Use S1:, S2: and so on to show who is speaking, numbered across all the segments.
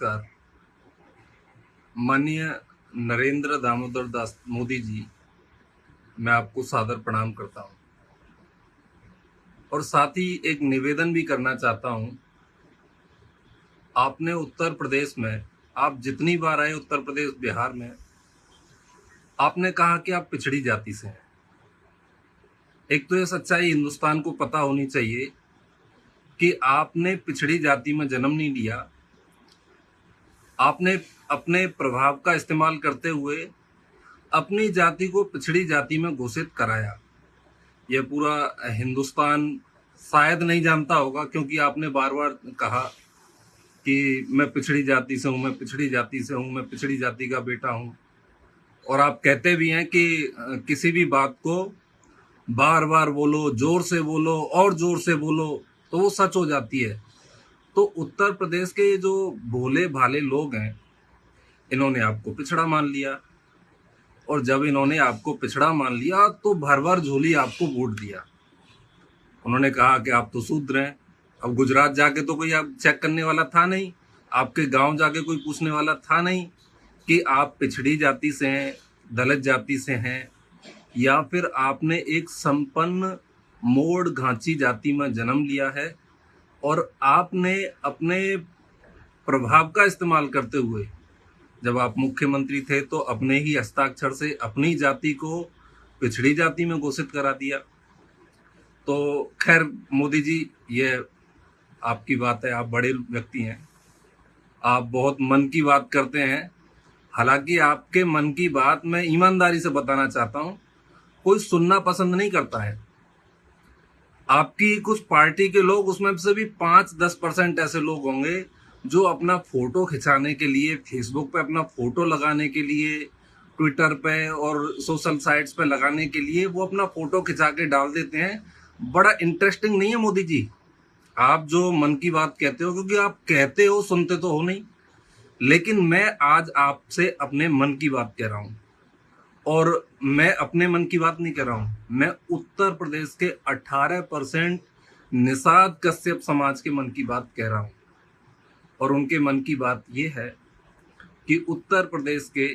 S1: नमस्कार। माननीय नरेंद्र दामोदर दास मोदी जी, मैं आपको सादर प्रणाम करता हूं और साथ ही एक निवेदन भी करना चाहता हूं। आपने उत्तर प्रदेश में, आप जितनी बार आए उत्तर प्रदेश बिहार में, आपने कहा कि आप पिछड़ी जाति से हैं। एक तो यह सच्चाई हिंदुस्तान को पता होनी चाहिए कि आपने पिछड़ी जाति में जन्म नहीं लिया। आपने अपने प्रभाव का इस्तेमाल करते हुए अपनी जाति को पिछड़ी जाति में घोषित कराया। यह पूरा हिंदुस्तान शायद नहीं जानता होगा, क्योंकि आपने बार बार कहा कि मैं पिछड़ी जाति से हूं, मैं पिछड़ी जाति से हूं, मैं पिछड़ी जाति का बेटा हूं। और आप कहते भी हैं कि किसी भी बात को बार बार बोलो, जोर से बोलो और जोर से बोलो तो वो सच हो जाती है। तो उत्तर प्रदेश के जो भोले भाले लोग हैं, इन्होंने आपको पिछड़ा मान लिया, और जब इन्होंने आपको पिछड़ा मान लिया तो भर भर झोली आपको वोट दिया। उन्होंने कहा कि आप तो शूद्र हैं। अब गुजरात जाके तो कोई आप चेक करने वाला था नहीं, आपके गांव जाके कोई पूछने वाला था नहीं कि आप पिछड़ी जाति से हैं, दलित जाति से हैं, या फिर आपने एक संपन्न मोड़ घांची जाति में जन्म लिया है और आपने अपने प्रभाव का इस्तेमाल करते हुए, जब आप मुख्यमंत्री थे तो अपने ही हस्ताक्षर से अपनी जाति को पिछड़ी जाति में घोषित करा दिया। तो खैर मोदी जी, ये आपकी बात है, आप बड़े व्यक्ति हैं, आप बहुत मन की बात करते हैं। हालांकि आपके मन की बात मैं ईमानदारी से बताना चाहता हूं, कोई सुनना पसंद नहीं करता है। आपकी कुछ पार्टी के लोग, उसमें से भी 5-10% ऐसे लोग होंगे जो अपना फोटो खिंचाने के लिए, फेसबुक पे अपना फोटो लगाने के लिए, ट्विटर पे और सोशल साइट्स पे लगाने के लिए वो अपना फोटो खिंचा के डाल देते हैं। बड़ा इंटरेस्टिंग नहीं है मोदी जी आप जो मन की बात कहते हो, क्योंकि आप कहते हो, सुनते तो हो नहीं। लेकिन मैं आज आपसे अपने मन की बात कह रहा हूं, और मैं अपने मन की बात नहीं कह रहा हूं, मैं उत्तर प्रदेश के 18% निषाद कश्यप समाज के मन की बात कह रहा हूं। और उनके मन की बात यह है कि उत्तर प्रदेश के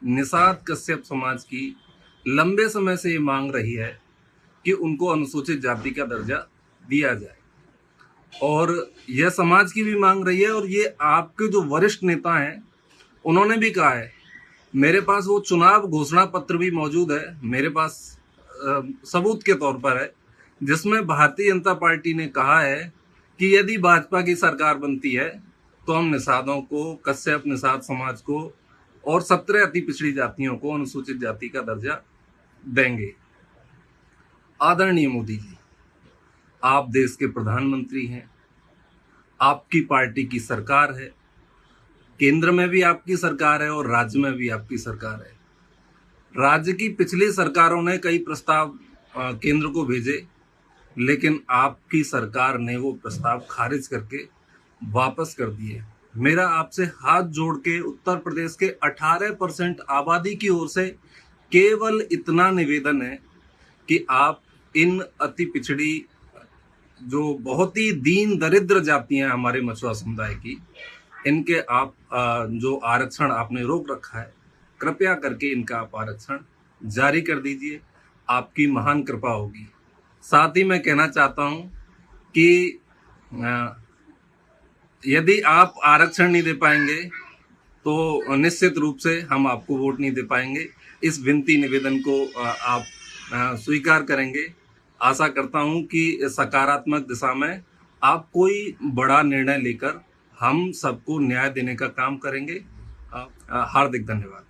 S1: निषाद कश्यप समाज की लंबे समय से ये मांग रही है कि उनको अनुसूचित जाति का दर्जा दिया जाए, और यह समाज की भी मांग रही है। और ये आपके जो वरिष्ठ नेता हैं, उन्होंने भी कहा है। मेरे पास वो चुनाव घोषणा पत्र भी मौजूद है, मेरे पास सबूत के तौर पर है, जिसमें भारतीय जनता पार्टी ने कहा है कि यदि भाजपा की सरकार बनती है तो हम निषादों को, कश्यप निषाद समाज को और 17 अति पिछड़ी जातियों को अनुसूचित जाति का दर्जा देंगे। आदरणीय मोदी जी, आप देश के प्रधानमंत्री हैं, आपकी पार्टी की सरकार है, केंद्र में भी आपकी सरकार है और राज्य में भी आपकी सरकार है। राज्य की पिछली सरकारों ने कई प्रस्ताव केंद्र को भेजे, लेकिन आपकी सरकार ने वो प्रस्ताव खारिज करके वापस कर दिए। मेरा आपसे हाथ जोड़ के उत्तर प्रदेश के 18% आबादी की ओर से केवल इतना निवेदन है कि आप इन अति पिछड़ी, जो बहुत ही दीन दरिद्र जातियां हैं हमारे मछुआ समुदाय की, इनके आप जो आरक्षण आपने रोक रखा है, कृपया करके इनका आप आरक्षण जारी कर दीजिए। आपकी महान कृपा होगी। साथ ही मैं कहना चाहता हूं कि यदि आप आरक्षण नहीं दे पाएंगे तो निश्चित रूप से हम आपको वोट नहीं दे पाएंगे। इस विनती निवेदन को आप स्वीकार करेंगे। आशा करता हूं कि सकारात्मक दिशा में आप कोई बड़ा निर्णय लेकर हम सबको न्याय देने का काम करेंगे। हार्दिक धन्यवाद।